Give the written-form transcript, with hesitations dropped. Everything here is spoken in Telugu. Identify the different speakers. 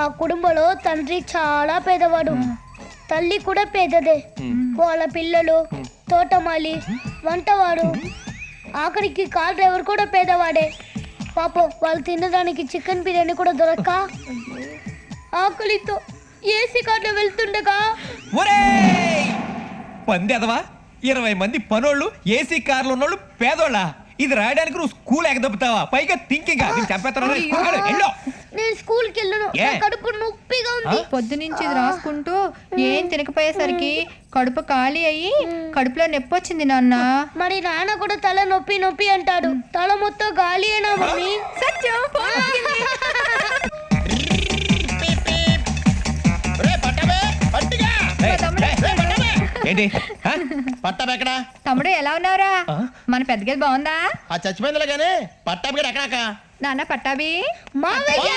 Speaker 1: ఆ కుటుంబంలో తండ్రి చాలా పేదవాడు, తల్లి కూడా పేదదే. వాళ్ళ పిల్లలు తోటమాలి, వంటవాడు, ఆఖరికి కార్ డ్రైవర్ కూడా పేదవాడే. పాపం వాళ్ళు తినడానికి చికెన్ బిర్యానీ కూడా దొరక్క ఆకలితో ఏసీ కార్లో వెళ్తుండగా
Speaker 2: పందేదవా 20 మంది పనోళ్ళు ఏసీ కార్లు ఉన్నోళ్ళు పేదోళ్ళ. ఇది రాయడానికి నువ్వు స్కూల్ ఎగదొప్పుతావా? పైగా థింకింగ్
Speaker 1: నేను స్కూల్ కి వెళ్ళను, కడుపు నొప్పిగా ఉంది.
Speaker 3: పొద్దునుంచి ఇది రాసుకుంటూ ఏం తినకపోయేసరికి కడుపు ఖాళీ అయ్యి కడుపులో నొప్పి వచ్చింది నాన్న.
Speaker 1: మరి నాన్న కూడా తల నొప్పి నొప్పి అంటాడు. తల మొత్తం గాలి అయినా మమ్మీ.
Speaker 3: సత్యం
Speaker 2: ఏంటి
Speaker 4: పట్టాబెక్కడా?
Speaker 3: తమ్ముడు ఎలా ఉన్నారా? మన పెద్దగది బాగుందా?
Speaker 4: ఆ చచ్చిపోయిందిలే గానీ పట్టాబి ఎక్కడాక
Speaker 1: నాన్న పట్టాబి మావయ్య